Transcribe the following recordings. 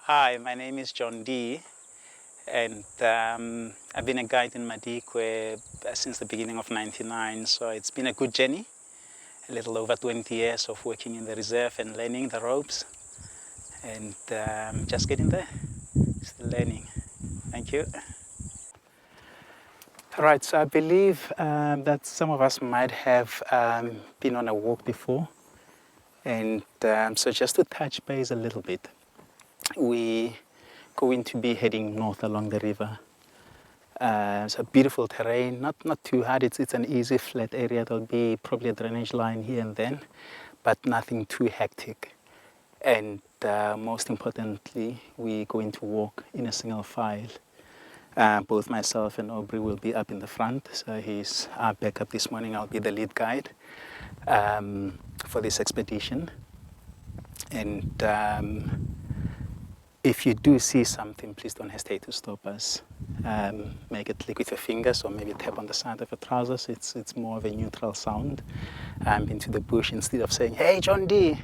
Hi, my name is John D, and I've been a guide in Madikwe since the beginning of '99, so it's been a good journey. A little over 20 years of working in the reserve and learning the ropes, and just getting there, still learning. Thank you. All right, so I believe that some of us might have been on a walk before, and so just to touch base a little bit, we going to be heading north along the river. So beautiful terrain, not too hard. It's an easy flat area. There'll be probably a drainage line here and then, but nothing too hectic. And most importantly, we're going to walk in a single file. Both myself and Aubrey will be up in the front. So he's our backup this morning. I'll be the lead guide for this expedition. And if you do see something, please don't hesitate to stop us. Make it click with your fingers or maybe tap on the side of your trousers. It's more of a neutral sound into the bush instead of saying, "Hey, John D."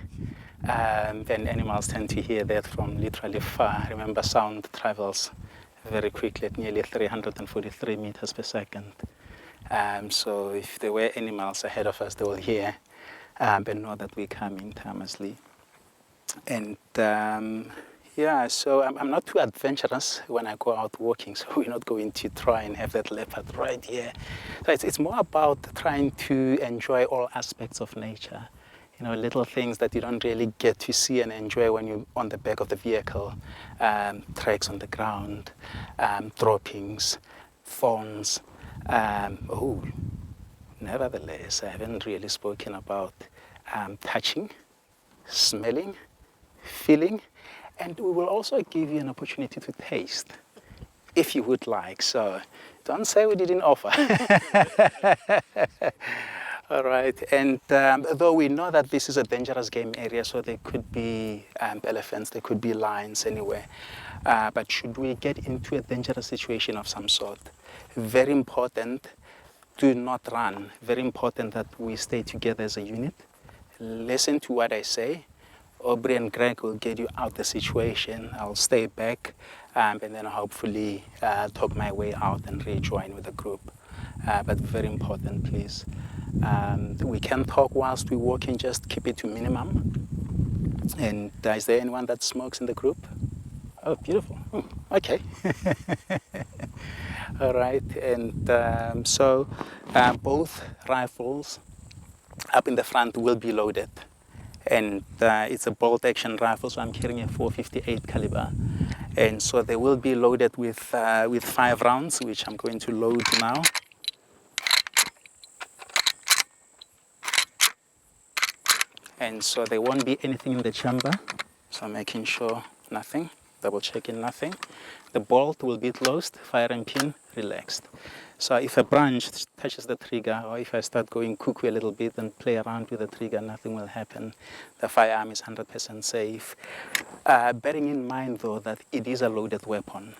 Then animals tend to hear that from literally far. Remember, sound travels very quickly at nearly 343 meters per second. So if there were animals ahead of us, they will hear and know that we're coming timelessly. And yeah, so I'm not too adventurous when I go out walking, so we're not going to try and have that leopard right here. So it's more about trying to enjoy all aspects of nature. You know, little things that you don't really get to see and enjoy when you're on the back of the vehicle. Tracks on the ground, droppings, thorns. Nevertheless, I haven't really spoken about touching, smelling, feeling, and we will also give you an opportunity to taste, if you would like. So don't say we didn't offer. All right, and though we know that this is a dangerous game area, so there could be elephants, there could be lions anywhere, but should we get into a dangerous situation of some sort, very important, do not run. Very important that we stay together as a unit. Listen to what I say. Aubrey and Greg will get you out the situation. I'll stay back and then hopefully talk my way out and rejoin with the group. But very important, please. We can talk whilst we're walking, just keep it to minimum. And is there anyone that smokes in the group? Oh, beautiful. Okay. All right, and so both rifles up in the front will be loaded. And it's a bolt action rifle, so I'm carrying a .458 caliber. And so they will be loaded with 5 rounds, which I'm going to load now. And so there won't be anything in the chamber, so I'm making sure nothing, double checking nothing. The bolt will be closed, firing pin relaxed. So if a branch touches the trigger, or if I start going cuckoo a little bit and play around with the trigger, nothing will happen. The firearm is 100% safe. Bearing in mind, though, that it is a loaded weapon.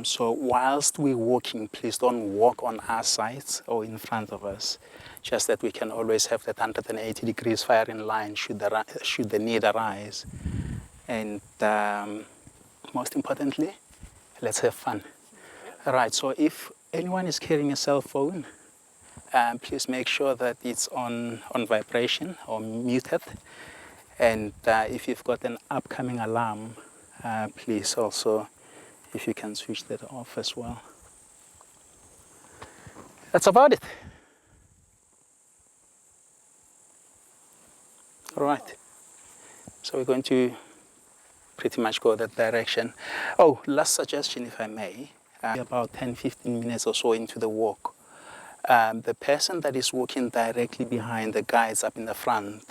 So whilst we're walking, please don't walk on our sides or in front of us. Just that we can always have that 180 degrees firing line should the need arise. And most importantly, let's have fun. All right, so if anyone is carrying a cell phone, please make sure that it's on vibration or muted. And if you've got an upcoming alarm, please also, if you can switch that off as well. That's about it. All right. So we're going to pretty much go that direction. Oh, last suggestion, if I may. About 10-15 minutes or so into the walk, the person that is walking directly behind the guides up in the front,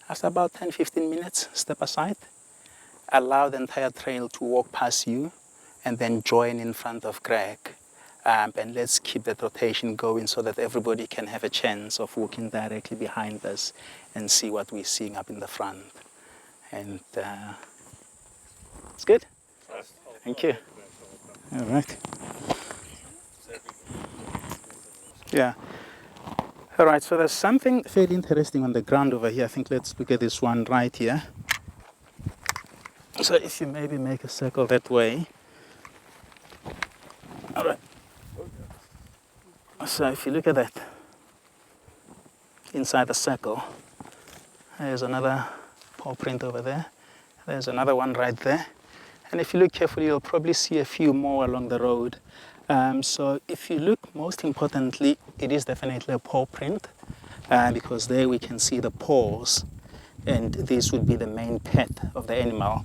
after about 10-15 minutes, step aside, allow the entire trail to walk past you, and then join in front of Greg. And let's keep that rotation going so that everybody can have a chance of walking directly behind us and see what we're seeing up in the front. And it's good. Thank you. All right. Yeah. All right, so there's something fairly interesting on the ground over here. I think let's look at this one right here. So if you maybe make a circle that way. All right. So if you look at that, inside the circle, there's another paw print over there. There's another one right there. And if you look carefully, you'll probably see a few more along the road. So if you look, most importantly, it is definitely a paw print because there we can see the paws, and this would be the main pet of the animal.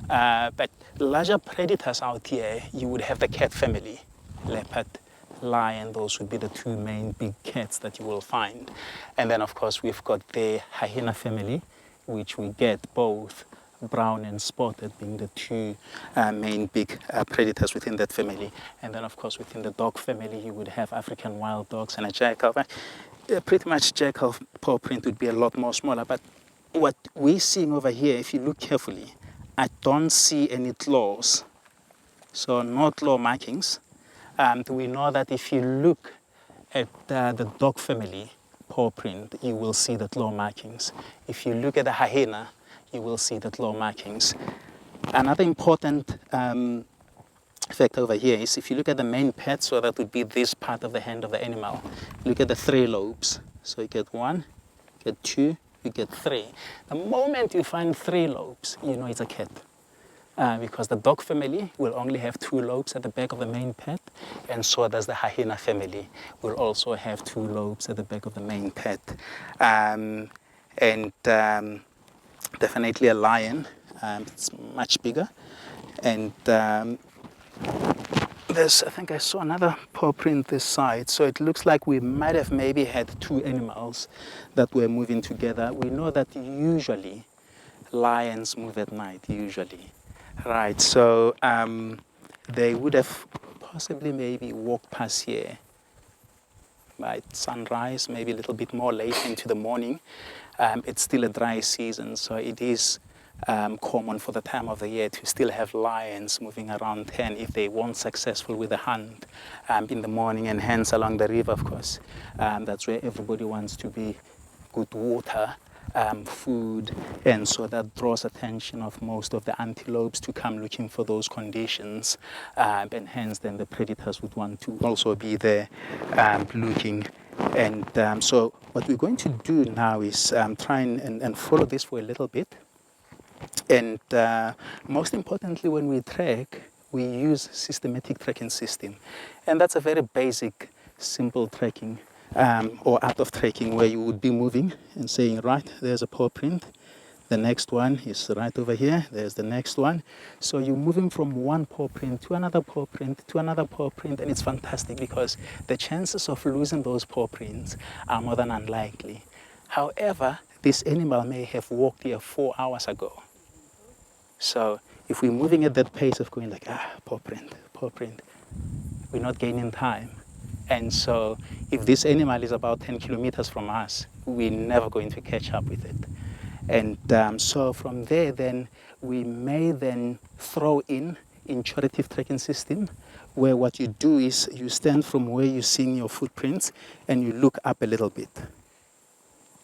But larger predators out here, you would have the cat family, leopard, lion. Those would be the two main big cats that you will find. And then of course we've got the hyena family, which we get both brown and spotted being the two main big predators within that family. And then of course within the dog family you would have African wild dogs and a jackal. Pretty much jackal paw print would be a lot more smaller, but what we're seeing over here, if you look carefully, I don't see any claws, so no claw markings. We know that if you look at the dog family paw print, you will see the claw markings. If you look at the hyena, you will see the claw markings. Another important fact over here is if you look at the main pet, so that would be this part of the hand of the animal. Look at the 3 lobes. So you get 1, you get 2, you get 3. The moment you find 3 lobes, you know it's a cat. Because the dog family will only have 2 lobes at the back of the main pet, and so does the hyena family, will also have 2 lobes at the back of the main pet. Definitely a lion, it's much bigger. And I think I saw another paw print this side, so it looks like we might have maybe had 2 animals that were moving together. We know that usually lions move at night, usually. Right, so they would have possibly maybe walked past here by sunrise, maybe a little bit more late into the morning. It's still a dry season, so it is common for the time of the year to still have lions moving around 10 if they weren't successful with the hunt in the morning, and hence along the river, of course. That's where everybody wants to be, good water, food, and so that draws attention of most of the antelopes to come looking for those conditions, and hence then the predators would want to also be there looking. And so what we're going to do now is try and follow this for a little bit. And most importantly, when we track, we use systematic tracking system, and that's a very basic, simple tracking or art of tracking, where you would be moving and saying, right, there's a paw print, the next one is right over here, there's the next one. So you're moving from one paw print to another paw print to another paw print, and it's fantastic because the chances of losing those paw prints are more than unlikely. However, this animal may have walked here 4 hours ago. So if we're moving at that pace of going like, paw print, we're not gaining time. And so if this animal is about 10 kilometers from us, we're never going to catch up with it. And so from there, then we may then throw in intuitive tracking system, where what you do is you stand from where you're seeing your footprints and you look up a little bit.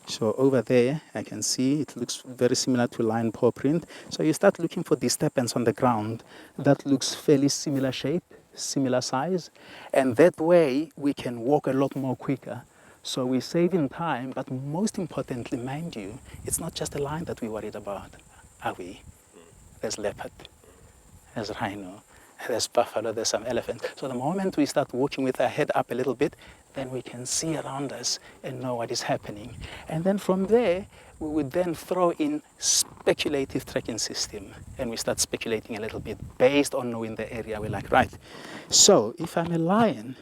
So over there, I can see it looks very similar to lion paw print. So you start looking for disturbance on the ground that looks fairly similar shape, similar size, and that way we can walk a lot more quicker. So we're saving time, but most importantly, mind you, it's not just the lion that we're worried about, are we? There's leopard, there's rhino, there's buffalo, there's some elephant. So the moment we start walking with our head up a little bit, then we can see around us and know what is happening. And then from there, we would then throw in speculative tracking system, and we start speculating a little bit based on knowing the area. We're like, right, so if I'm a lion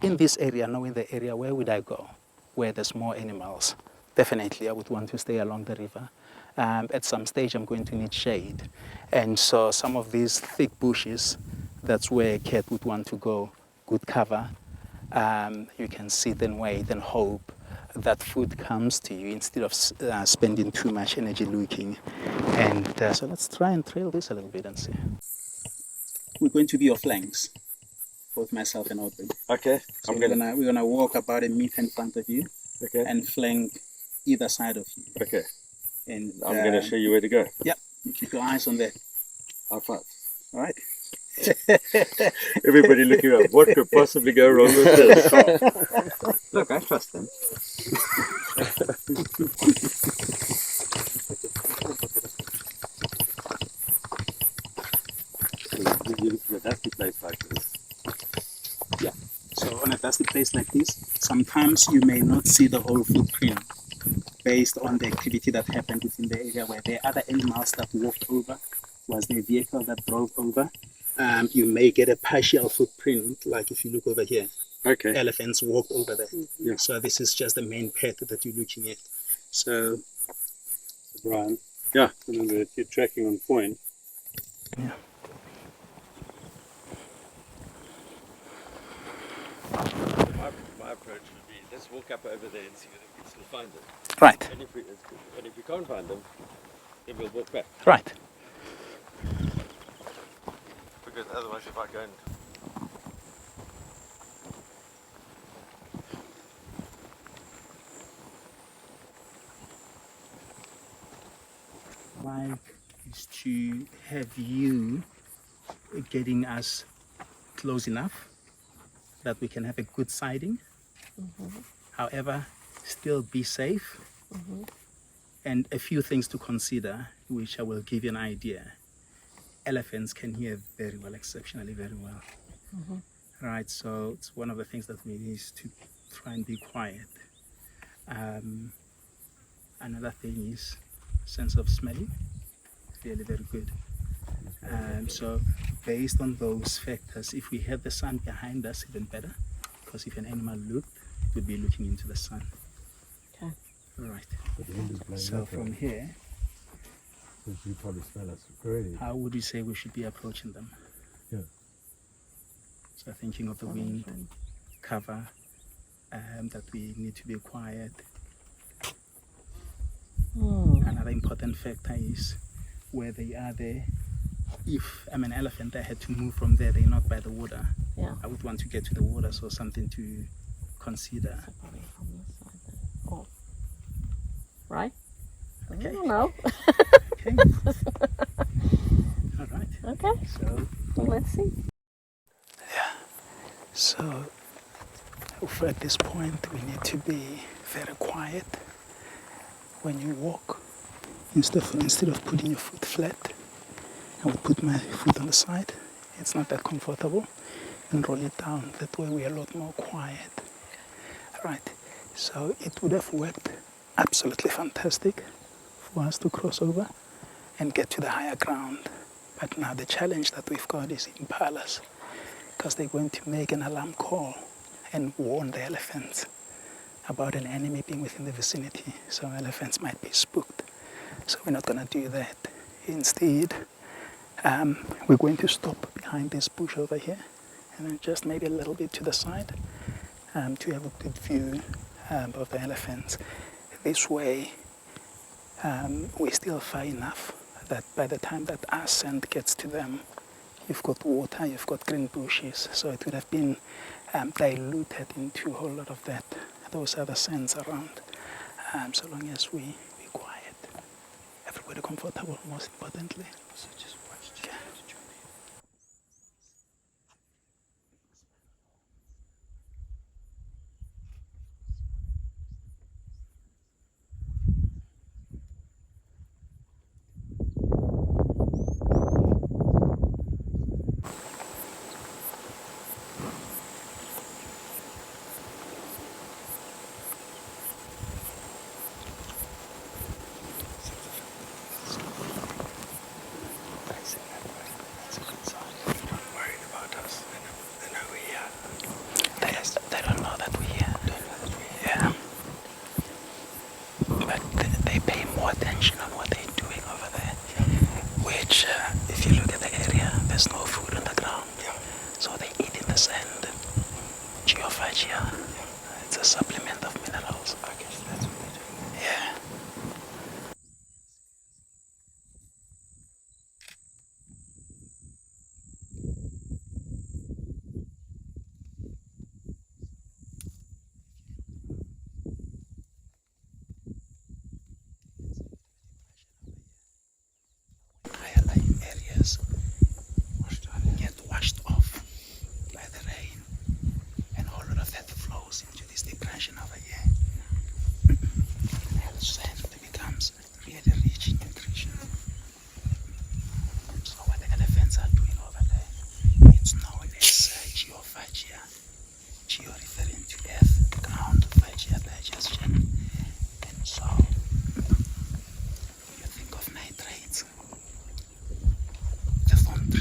in this area, knowing the area, where would I go? Where there's more animals. Definitely, I would want to stay along the river. At some stage, I'm going to need shade. And so some of these thick bushes, that's where a cat would want to go, good cover. You can sit and wait and hope that food comes to you instead of spending too much energy looking. And so let's try and trail this a little bit and see. We're going to be your flanks, both myself and Open. Okay. So we're gonna walk about a meter in front of you, okay, and flank either side of you. Okay. And I'm gonna show you where to go. Yep. You keep your eyes on that High five. All right. Everybody looking up. What could possibly go wrong with this? Look, I trust them. You look at a dusty place like this. Yeah. So on a dusty place like this, sometimes you may not see the whole footprint based on the activity that happened within the area where there are other animals that walked over, was the vehicle that drove over. You may get a partial footprint, like if you look over here. Okay. Elephants walked over there. Yeah. So this is just the main path that you're looking at. So, Brian. Yeah. Remember, if you're tracking on point. Yeah. My approach would be, let's walk up over there and see whether we can still find them. Right. And if we can't find them, then we'll walk back. Right. Because otherwise, if I go and is to have you getting us close enough that we can have a good sighting. However, still be safe. And a few things to consider, which I will give you an idea. Elephants can hear very well, exceptionally very well. Right, so it's one of the things that we need to try and be quiet. Another thing is sense of smelling, really very good. So based on those factors, if we have the sun behind us, even better, because if an animal looked, it would be looking into the sun. Okay. All right. So from here, you probably smell us already. how would you say we should be approaching them? Yeah. So thinking of the wind, cover, that we need to be quiet. Another important factor is where they are there. If I'm an elephant, I had to move from there, they're not by the water. Yeah. I would want to get to the water, so something to consider. Probably from this side then. Oh. Right? Okay. I don't know. Okay. All right. Okay. So, Well, let's see. so at this point, we need to be very quiet. When you walk, instead of putting your foot flat, I would put my foot on the side. It's not that comfortable, and roll it down. That way we're a lot more quiet. Right. So it would have worked absolutely fantastic for us to cross over and get to the higher ground. But now the challenge that we've got is impalas, because they're going to make an alarm call and warn the elephants about an enemy being within the vicinity. So elephants might be spooked. So we're not going to do that. Instead, we're going to stop behind this bush over here and then just maybe a little bit to the side to have a good view of the elephants. This way, we're still far enough that by the time that our scent gets to them, you've got water, you've got green bushes, so it would have been diluted into a whole lot of those other scents around. So long as we be quiet, everybody comfortable, most importantly. So just watch. Okay.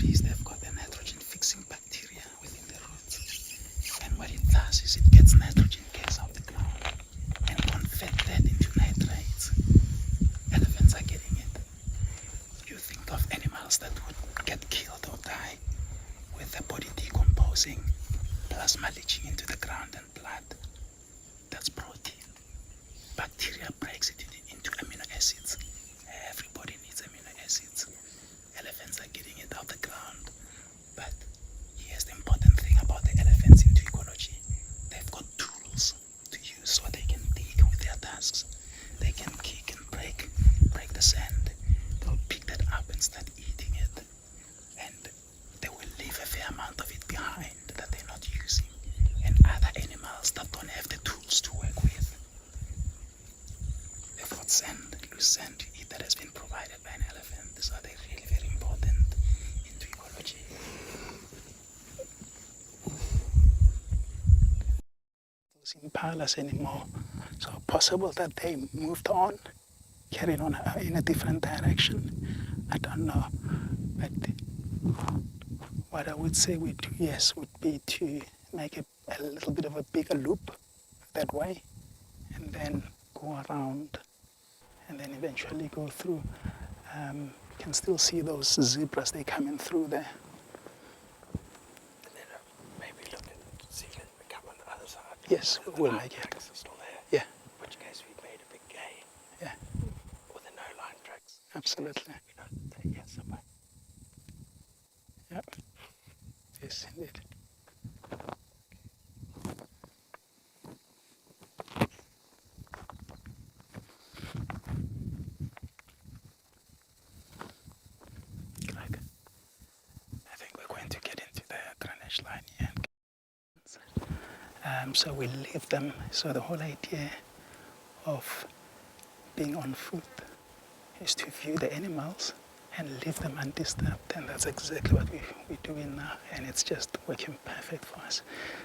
trees, they've got a nitrogen-fixing bacteria within the roots. And what it does is it gets nitrogen gas out the ground and convert that into nitrates. Elephants are getting it. You think of animals that would get killed or die with the body decomposing, plasma leaching into the ground and blood. That's protein. Bacteria breaks it into amino acids. Everybody needs amino acids. Elephants are getting it out the ground. But here's the important thing about the elephants into ecology. They've got tools to use so they can dig with their tusks. They can kick and break the sand. They'll pick that up and start eating it. And they will leave a fair amount of it behind that they're not using. And other animals that don't have the tools to work with. They've got sand, loose sand to eat that has been provided by an elephant. So they're really very important into ecology. Those impalas anymore. So possible that they moved on, carried on in a different direction. I don't know. But what I would say we do, yes, would be to make a little bit of a bigger loop that way, and then go around, and then eventually go through. You can still see those zebras, they coming through there. And then maybe look and see if we come on the other side. Yes, And we'll the make it. tracks are still there. Yeah, In which case we've made a big gain. yeah, Or the no-line tracks. absolutely. You know, they're here somewhere. Yep. Yes, indeed. Right. I think we're going to get into the drainage line here. So we leave them. So the whole idea of being on foot is to view the animals and leave them undisturbed. And that's exactly what we're doing now. And it's just working perfect for us.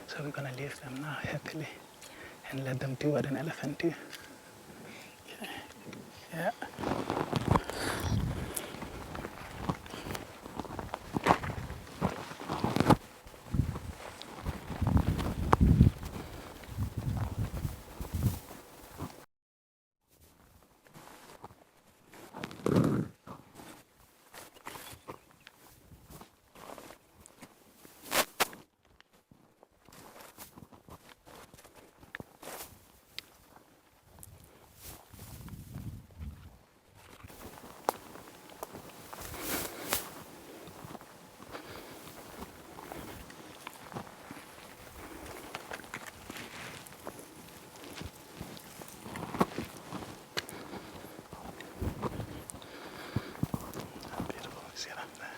So we're going to leave them now happily and let them do what an elephant do. Yeah. Beautiful. See it up there.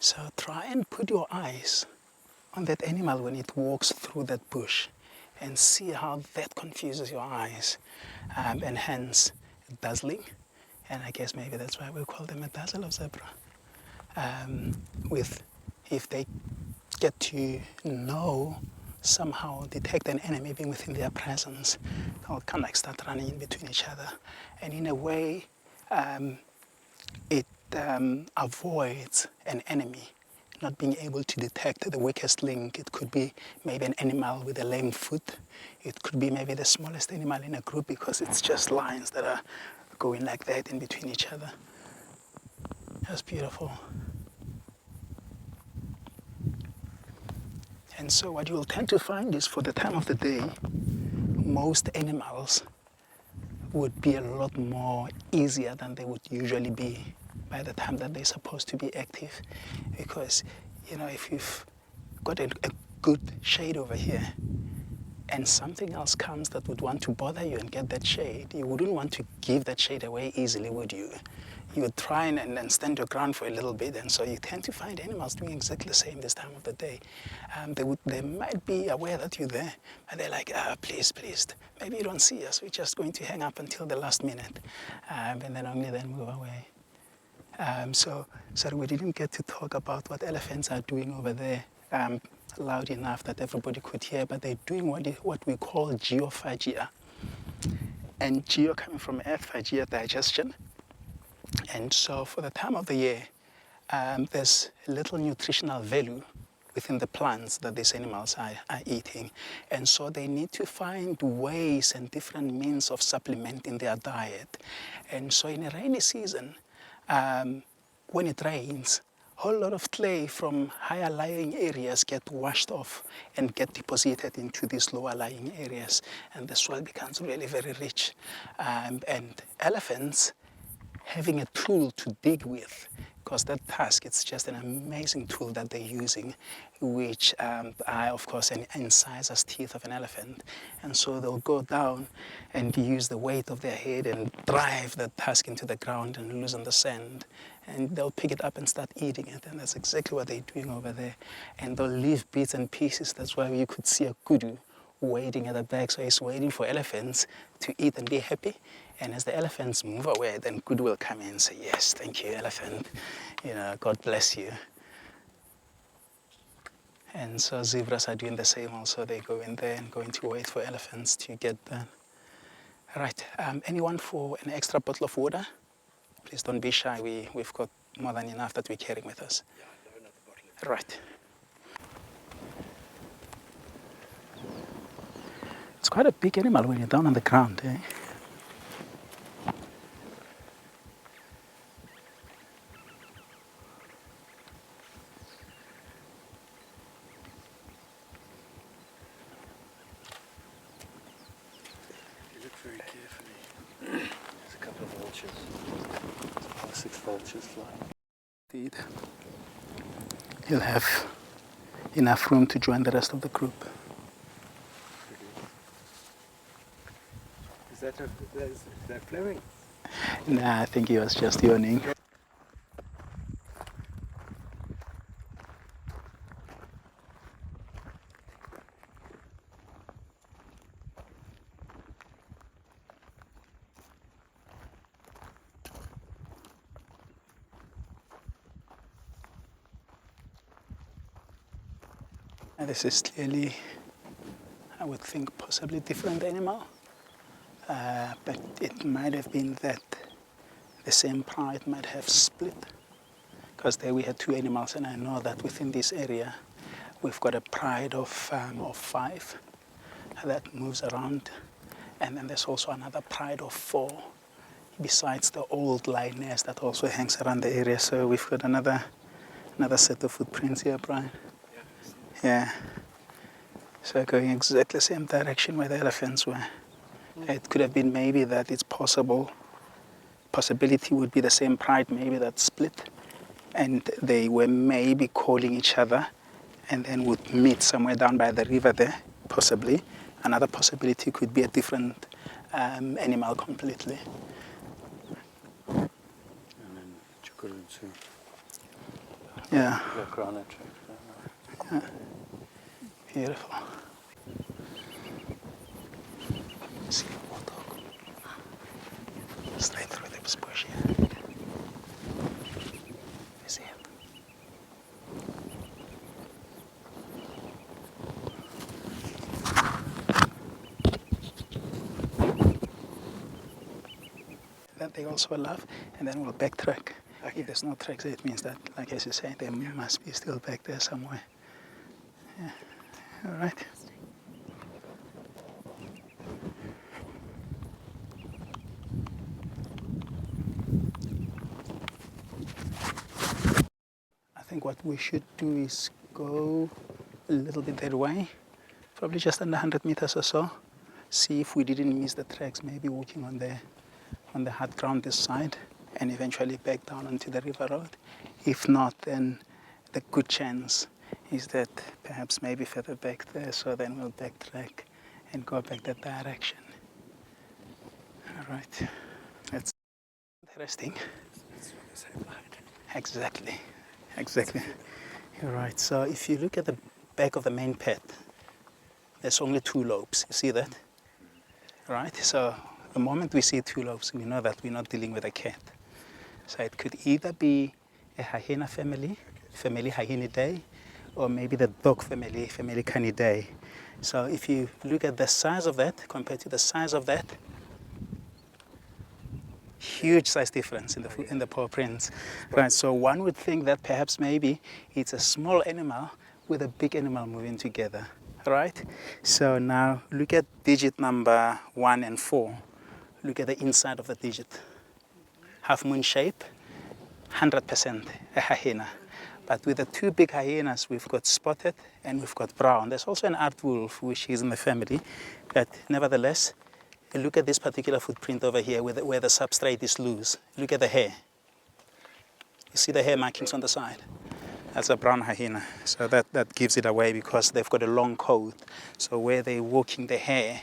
So try and put your eyes on that animal when it walks through that bush and see how that confuses your eyes, and hence dazzling. And I guess maybe that's why we call them a dazzle of zebra. With if they get to know, somehow detect an enemy being within their presence, they'll kind of like start running in between each other. And in a way, it avoids an enemy not being able to detect the weakest link. It could be maybe an animal with a lame foot. It could be maybe the smallest animal in a group, because it's just lines that are going like that in between each other. That's beautiful. And so what you will tend to find is for the time of the day, most animals would be a lot more easier than they would usually be by the time that they're supposed to be active. Because, you know, if you've got a good shade over here and something else comes that would want to bother you and get that shade, you wouldn't want to give that shade away easily, would you? You would try and stand your ground for a little bit, and so you tend to find animals doing exactly the same this time of the day. They might be aware that you're there, and they're like, please, maybe you don't see us, we're just going to hang up until the last minute, and then only then move away. So we didn't get to talk about what elephants are doing over there loud enough that everybody could hear, but they're doing what we call geophagia. And geo coming from earth, phagia, digestion. And so for the time of the year, there's little nutritional value within the plants that these animals are eating. And so they need to find ways and different means of supplementing their diet. And so in a rainy season, when it rains, a whole lot of clay from higher lying areas get washed off and get deposited into these lower lying areas. And the soil becomes really very rich. And elephants, having a tool to dig with, because that tusk, it's just an amazing tool that they're using, which are, of course, an incisors teeth of an elephant. And so they'll go down and use the weight of their head and drive that tusk into the ground and loosen the sand. And they'll pick it up and start eating it. And that's exactly what they're doing over there. And they'll leave bits and pieces. That's why you could see a kudu waiting at the back. So he's waiting for elephants to eat and be happy. And as the elephants move away, then Kudu will come in and say, yes, thank you, elephant. You know, God bless you. And so zebras are doing the same also. They go in there and going to wait for elephants to get done. Right, anyone for an extra bottle of water? Please don't be shy. We've got more than enough that we're carrying with us. Yeah, I have another bottle. Right. It's quite a big animal when you're down on the ground, eh? Look very carefully. There's a couple of vultures. 6 vultures flying. Indeed. He'll have enough room to join the rest of the group. Is that flowing? Nah, I think he was just yawning. And this is clearly, I would think, possibly different animal. But it might have been that the same pride might have split. Because there we had 2 animals, and I know that within this area we've got a pride of 5 that moves around. And then there's also another pride of 4, besides the old lioness that also hangs around the area. So we've got another set of footprints here, Brian. Yeah. So going exactly the same direction where the elephants were. It could have been maybe that it's possibility would be the same pride maybe that split, and they were maybe calling each other and then would meet somewhere down by the river there, possibly. Another possibility could be a different animal completely. And then Chukurutsu. Yeah. The granite tracks. Yeah. Beautiful. See the water. Straight through this bush here. You see it? That they also love, and then we'll backtrack. If there's no tracks, it means that, like as you say, they must be still back there somewhere. Yeah. All right. I think what we should do is go a little bit that way, probably just under 100 meters or so. See if we didn't miss the tracks, maybe walking on the hard ground this side, and eventually back down onto the river road. If not, then the good chance is that perhaps maybe further back there, so then we'll backtrack and go back that direction. All right, that's interesting. Exactly, exactly. You're right. So if you look at the back of the main pet, there's only two lobes. You see that? Right? So the moment we see two lobes, we know that we're not dealing with a cat. So it could either be a hyena family, family Hyenidae, or maybe the dog family, family Canidae. So if you look at the size of that compared to the size of that, huge size difference in the paw prints. Right, so one would think that perhaps maybe it's a small animal with a big animal moving together. Right? So now look at digit number 1 and 4. Look at the inside of the digit. Half moon shape, 100% a hyena. But with the two big hyenas, we've got spotted and we've got brown. There's also an aardwolf, which is in the family. But nevertheless, look at this particular footprint over here where the substrate is loose. Look at the hair. You see the hair markings on the side? That's a brown hyena. So that gives it away because they've got a long coat. So where they're walking, the hair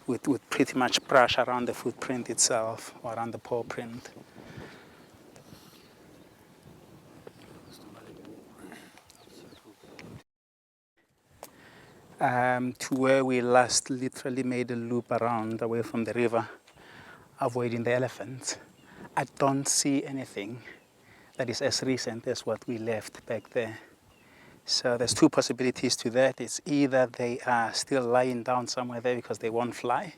would pretty much brush around the footprint itself or around the paw print. To where we last literally made a loop around away from the river, avoiding the elephants. I don't see anything that is as recent as what we left back there. So there's two possibilities to that. It's either they are still lying down somewhere there because they won't fly,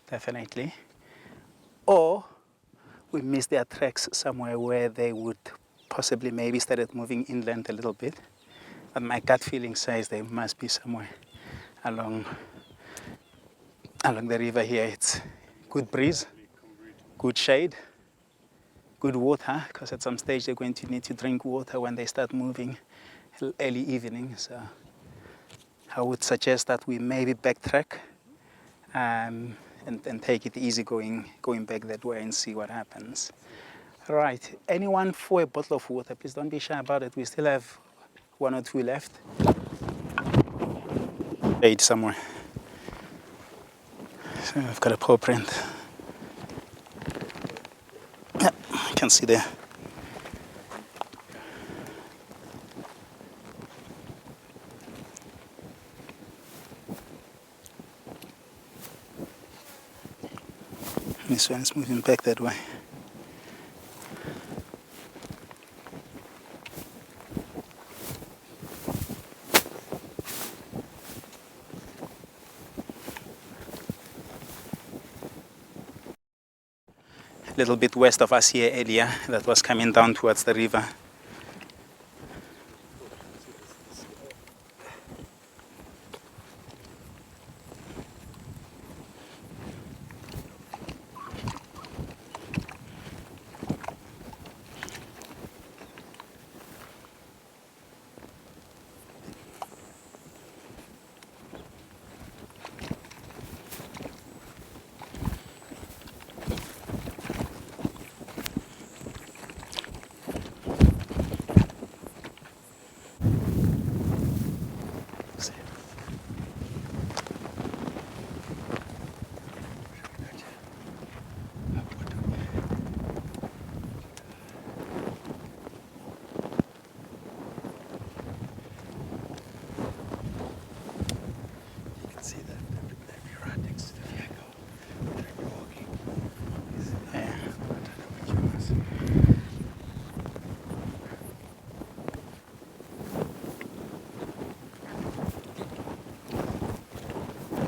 definitely, or we missed their tracks somewhere where they would possibly maybe started moving inland a little bit. But my gut feeling says they must be somewhere along the river here. It's good breeze, good shade, good water, because at some stage they're going to need to drink water when they start moving early evening. So I would suggest that we maybe backtrack and take it easy going back that way and see what happens. Right, anyone for a bottle of water? Please don't be shy about it. We still have 1 or 2 left. 8 somewhere. So I've got a paw print. Yeah, you can see there. This one is moving back that way. A little bit west of us here earlier, that was coming down towards the river.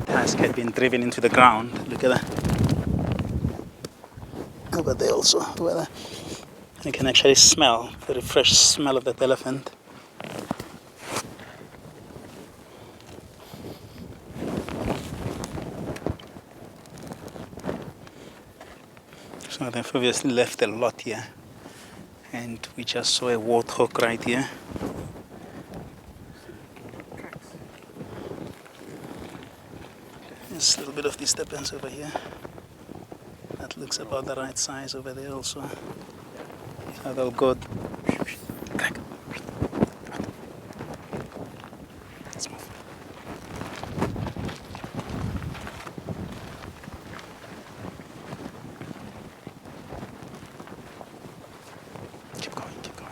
Tusk had been driven into the ground. Look at that. Over there also, over there. You can actually smell the very fresh smell of that elephant. So they've obviously left a lot here. And we just saw a warthog right here. There's a little bit of disturbance over here. That looks about the right size over there also. They'll go. Let's move. Keep going, keep going.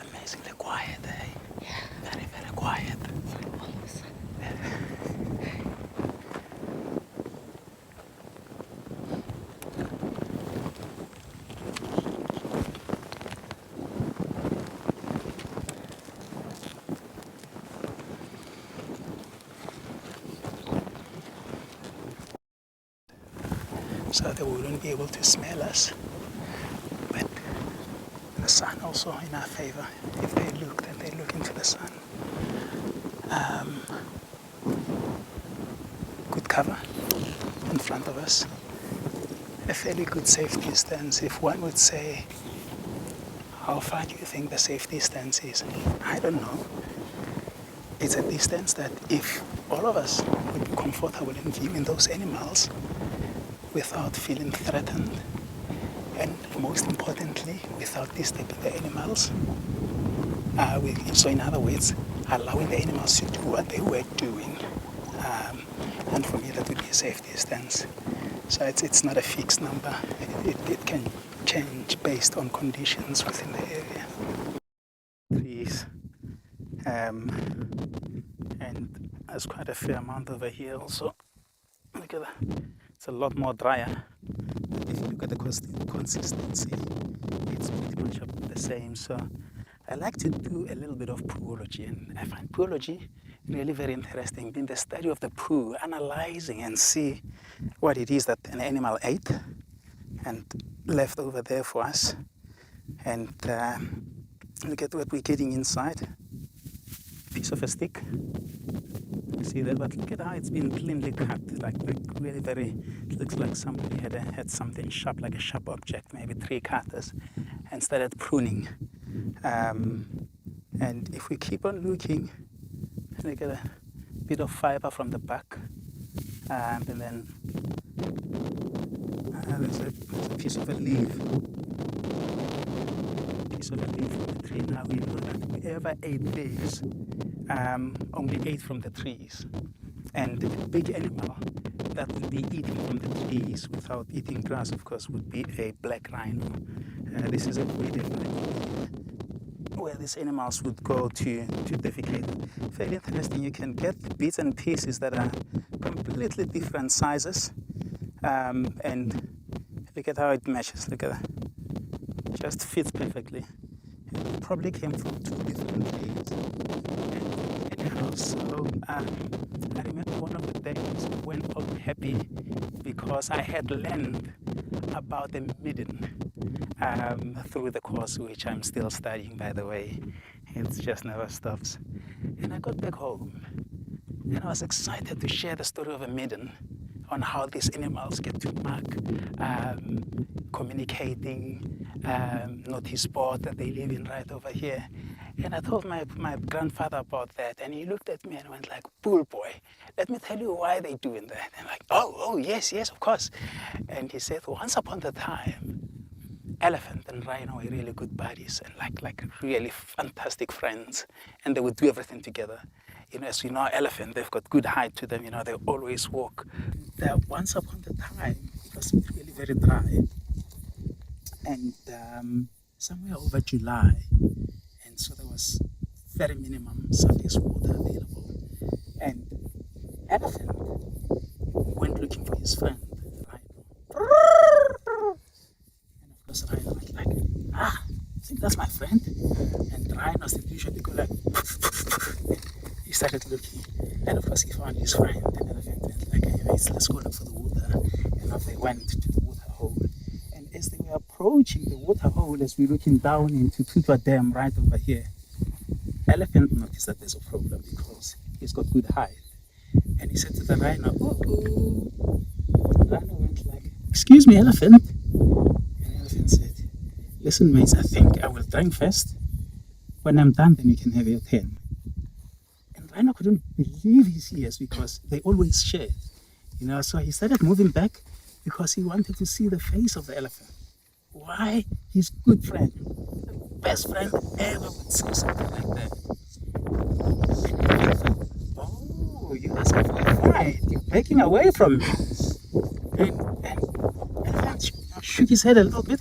Amazingly quiet, eh? Very, very quiet. So they wouldn't be able to smell us. But the sun also in our favor. If they look, then they look into the sun. Good cover in front of us. A fairly good safe distance. If one would say, how far do you think the safe distance is? I don't know. It's a distance that if all of us would be comfortable in viewing those animals without feeling threatened, and most importantly, without disturbing the animals. So in other words, allowing the animals to do what they were doing. And for me, that would be a safe distance. So it's not a fixed number. It can change based on conditions within the area. Trees. And there's quite a fair amount over here also. Look at that. It's a lot more drier. If you look at the consistency, it's pretty much the same. So I like to do a little bit of poo-ology, and I find poo-ology really very interesting, being the study of the poo, analyzing and see what it is that an animal ate and left over there for us. And look at what we're getting inside. Piece of a stick. You see that, but look at how it's been cleanly cut, like really very, it looks like somebody had something sharp, like a sharp object, maybe 3 cutters, and started pruning. And if we keep on looking, look at a bit of fiber from the back, and then there's a piece of a leaf. Piece of a leaf from the tree. Now we know that whoever ate this only ate from the trees. And a big animal that would be eating from the trees without eating grass, of course, would be a black rhino. This is a way where these animals would go to defecate. Very interesting. You can get bits and pieces that are completely different sizes. And look at how it meshes. Look at that. Just fits perfectly. It probably came from 2 different trees. Anyhow, so I remember one of the days I went home happy because I had learned about the midden through the course, which I'm still studying, by the way. It just never stops. And I got back home and I was excited to share the story of a midden on how these animals get to mark communicating, notice board that they live in right over here. And I told my grandfather about that, and he looked at me and went like, "Bull boy, let me tell you why they're doing that." And I'm like, oh, yes, of course. And he said, once upon a time, elephant and rhino were really good buddies and like really fantastic friends, and they would do everything together. You know, as you know, elephant, they've got good height to them, you know, they always walk. Once upon a time, it was really very dry. And somewhere over July. And so there was very minimum surface water available. And elephant went looking for his friend, Rhino. And of course, Rhino went like, I think that's my friend. And Rhino usually go like, he started looking. And of course, he found his friend. And elephant went like, anyways, let's go look for the water. And off they went to the water hole. And as they were approaching the water hole, as we're looking down into Tutwa Dam right over here, elephant noticed that there's a problem because he's got good height. And he said to the rhino, "Uh-oh." The rhino went like, "Excuse me, elephant." And the elephant said, "Listen, mates, I think I will drink first. When I'm done, then you can have your turn." And rhino couldn't believe his ears because they always shared. So he started moving back because he wanted to see the face of the elephant. Why? His good friend, the best friend ever would say something like that. Oh, you asking for a fight? You're backing away from me. And elephant shook his head a little bit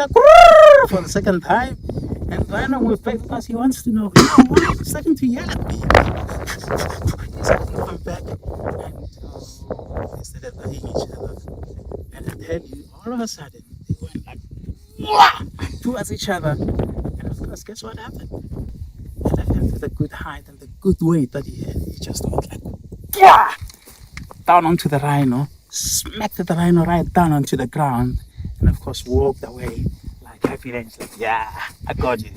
for the second time. And Rhino moved back because he wants to know, why are you starting to yell at me? He started moving back and they started eyeing each other. And I tell you, all of a sudden, they went like, "Wah!" towards each other. And of course, guess what happened? Elephant with a good height and the good weight that he had, he just went like, "Wah!" down onto the rhino, smacked the rhino right down onto the ground, and of course, walked away like happy days, like, "Yeah, I got you."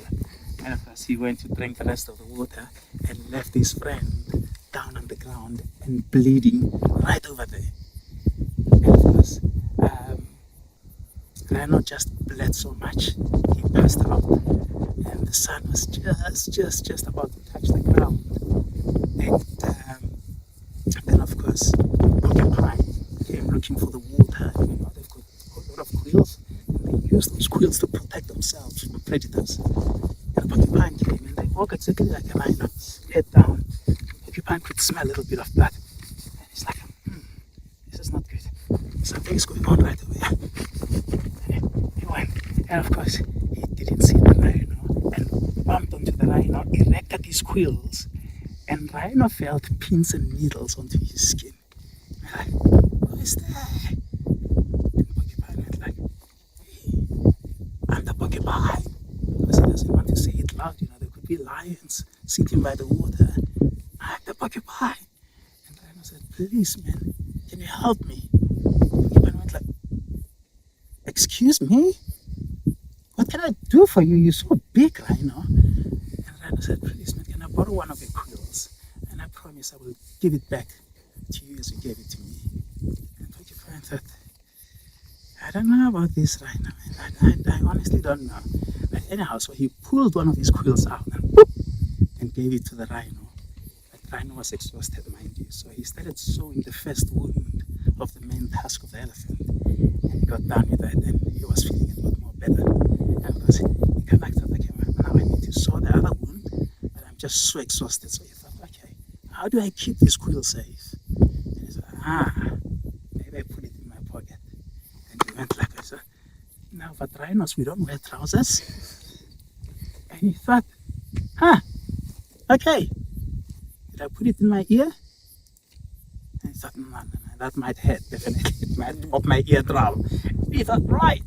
And of course, he went to drink the rest of the water and left his friend down on the ground and bleeding right over there. And of course, Rhino just bled so much, he passed out. And the sun was just about to touch the ground. And then, of course, Porcupine came looking for the water. They've got a lot of quills, and they use those quills to protect themselves from predators. And Porcupine came, and they walk exactly like a rhino, head down. Porcupine could smell a little bit of blood. And he's like, this is not good. Something is going on right over here. He went, and of course, he didn't see the rhino and bumped onto the rhino, erected his quills, and Rhino felt pins and needles onto his skin. Like, who is that? And Porcupine went like, "Hey, I'm the Porcupine." Because he doesn't want to say it loud, there could be lions sitting by the water. "I'm the Porcupine." And Rhino said, "Please, man, can you help me?" Porcupine went like, "Excuse me? What can I do for you? You're so big, Rhino." And Rhino said, "Please, man, can I borrow one of your quills? And I promise I will give it back to you as you gave it to me." And Porcupine thought, "I don't know about this, Rhino, man. I honestly don't know." But anyhow, so he pulled one of his quills out and, whoop, and gave it to the Rhino. But Rhino was exhausted, mind you. So he started sewing the first wound of the main tusk of the elephant. And he got done with that and he was feeling a lot more better. And of course, he came back to the camera. "Now I need to sew the other wound, but I'm just so exhausted." So he thought, "Okay, how do I keep this quill safe?" And he said, maybe I put it in my pocket. And he went like this. "Now, but rhinos, we don't wear trousers." And he thought, okay, did I put it in my ear? And he thought, no, that might hurt, definitely. It might pop my eardrum. He thought, right,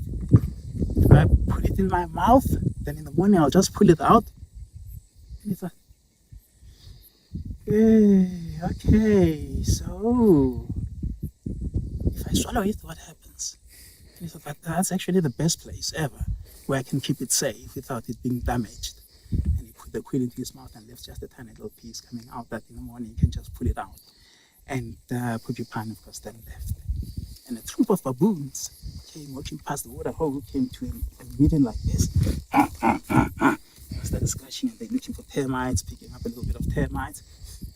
if I put it in my mouth, then in the morning I'll just pull it out. And he thought, okay, so if I swallow it, what happens? And he thought, that's actually the best place ever where I can keep it safe without it being damaged. And he put the quill into his mouth and left just a tiny little piece coming out that in the morning you can just pull it out. And Porcupine, of course, then left. And a troop of baboons came walking past the water hole, came to a meeting like this. They started scratching and they're looking for termites, picking up a little bit of termites,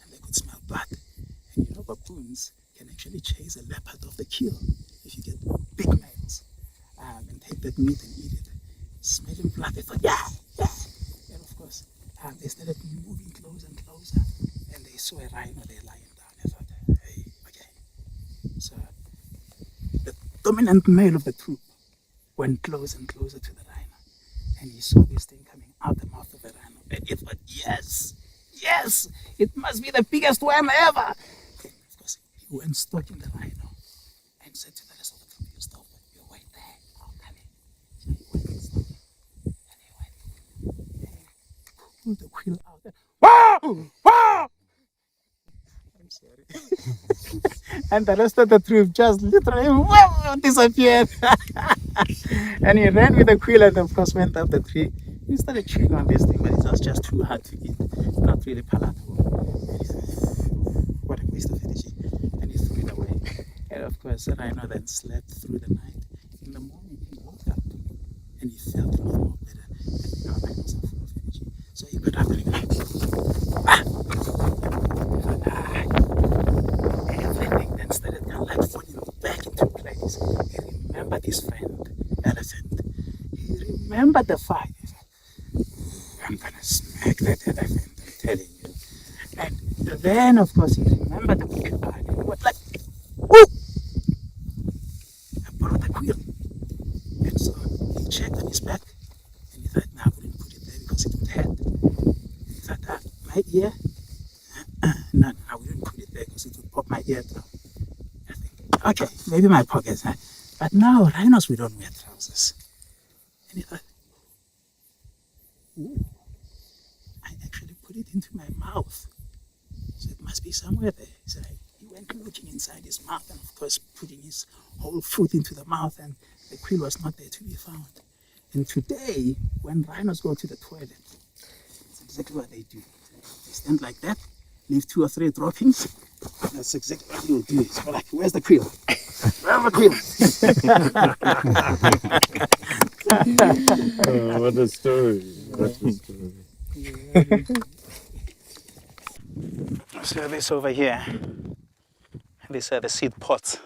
and they could smell blood. And baboons can actually chase a leopard off the kill if you get big males and take that meat and eat it. Smelling blood, they thought, yeah. And of course, they started moving closer and closer, and they saw a rhino there lying down. They thought, hey, okay. So the dominant male of the troop went closer and closer to the rhino, and And he saw this thing coming out the mouth of the rhino. And he thought, yes, yes, it must be the biggest worm ever. And of course, he went stalking the rhino and said to the rest of the troop, you stop, you wait there, I'll come in. So he went and stopped. And he went and he pulled the quill out. And, wow! Wow! I'm sorry. And the rest of the troop just literally disappeared. And he ran with the quill and of course went up the tree. He started chewing on this thing, but it was just too hard to eat, not really palatable. And he said, what a waste of energy. And he threw it away. And of course, the rhino then slept through the night. In the morning, he woke up and he felt a lot more better. And now rhinos are full of energy. So he got up and he went, everything then started kind of like falling back into place. He remembered his friend, elephant. He remembered the fire. I'm gonna smack that elephant, I'm telling you. And then, of course, he remembered the quill. And he was like, whoo! I borrowed the quill. And so he checked on his back. And he thought, no, I wouldn't put it there because it would hurt. He thought, my ear? No, I wouldn't put it there because it would pop my ear down. I think, okay, maybe my pockets. But now, rhinos, we don't wear trousers. And he thought, ooh, I actually put it into my mouth. So it must be somewhere there. So he went looking inside his mouth and of course putting his whole foot into the mouth and the quill was not there to be found. And today, when rhinos go to the toilet, it's exactly what they do. They stand like that, leave 2 or 3 droppings. That's exactly what you'll do. So like, where's the quill? Where's the quill? What a story. What a story. So this over here, these are the seed pods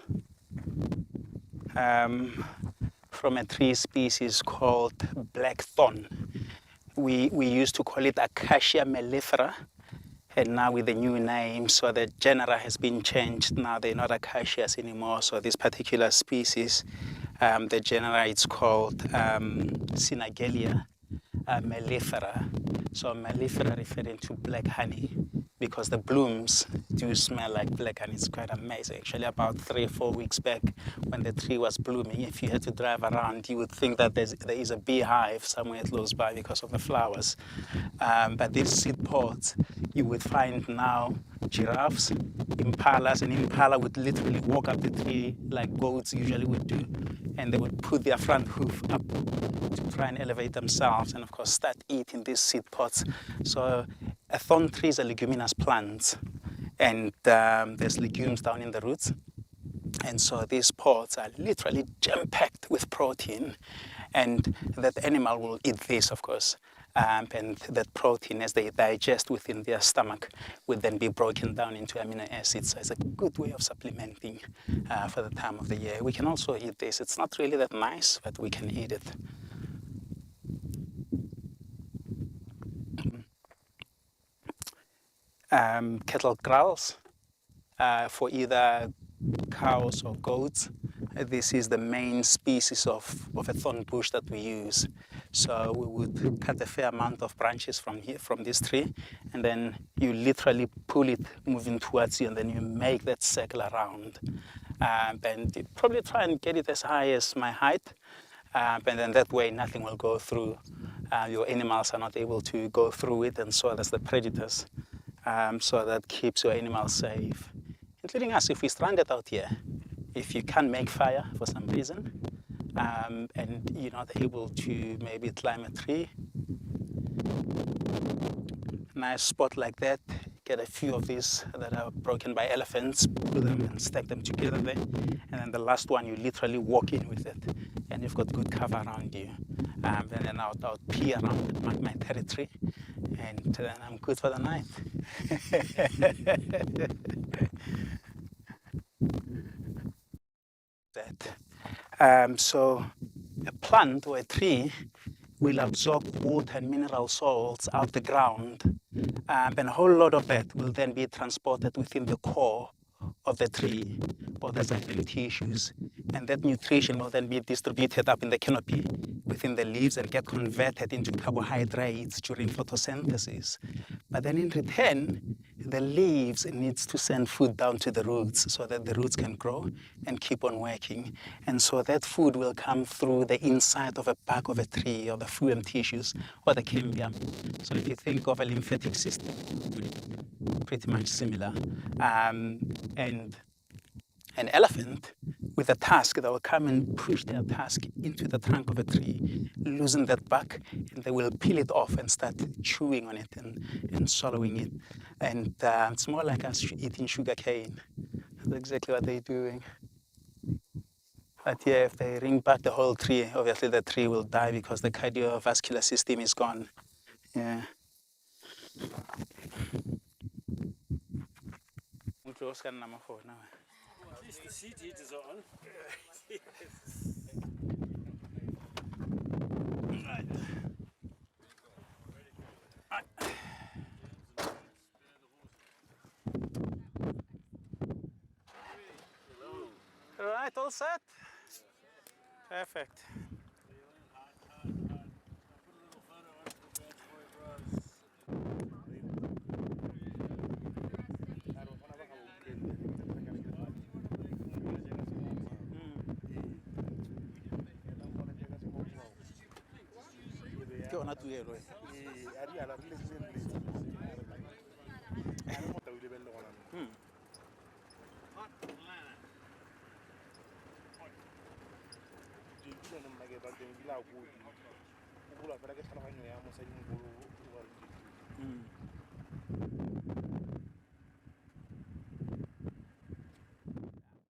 from a tree species called blackthorn. We used to call it Acacia mellifera, and now with the new name, so the genera has been changed. Now they're not acacias anymore. So this particular species, the genera, it's called Synagelia mellifera. So mellifera referring to black honey, because the blooms do smell like black honey. It's quite amazing. Actually, about 3 or 4 weeks back, when the tree was blooming, if you had to drive around, you would think that there is a beehive somewhere close by because of the flowers. But these seed pods, you would find now giraffes, impalas, and impala would literally walk up the tree like goats usually would do, and they would put their front hoof up to try and elevate themselves, and of course start eating these seed pods. So a thorn tree is a leguminous plant, and there's legumes down in the roots. And so these pods are literally jam-packed with protein, and that animal will eat this, of course. And that protein, as they digest within their stomach, would then be broken down into amino acids. So it's a good way of supplementing for the time of the year. We can also eat this. It's not really that nice, but we can eat it. Cattle growls for either cows or goats. This is the main species of a thorn bush that we use. So we would cut a fair amount of branches from this tree, and then you literally pull it moving towards you, and then you make that circle around. And you probably try and get it as high as my height, and then that way nothing will go through. Your animals are not able to go through it, and so does the predators. So that keeps your animals safe, including us if we're stranded out here. If you can't make fire for some reason, and you're not able to maybe climb a tree, nice spot like that, get a few of these that are broken by elephants, put them and stack them together there, and then the last one you literally walk in with it, and you've got good cover around you. And then I'll pee around my territory, and then I'm good for the night. So a plant or a tree will absorb water and mineral salts out the ground, and a whole lot of that will then be transported within the core of the tree or the surrounding tissues, and that nutrition will then be distributed up in the canopy within the leaves and get converted into carbohydrates during photosynthesis. But then in return, the leaves needs to send food down to the roots so that the roots can grow and keep on working. And so that food will come through the inside of a bark of a tree or the phloem tissues or the cambium. So if you think of a lymphatic system, pretty much similar. And an elephant with a tusk, they will come and push their tusk into the trunk of a tree, loosen that bark, and they will peel it off and start chewing on it and swallowing it. And it's more like us eating sugar cane. That's exactly what they're doing. But yeah, if they ring back the whole tree, obviously the tree will die because the cardiovascular system is gone. Yeah. At least the seed heaters are on. All right, all set? Perfect. Ke ona tuelo e.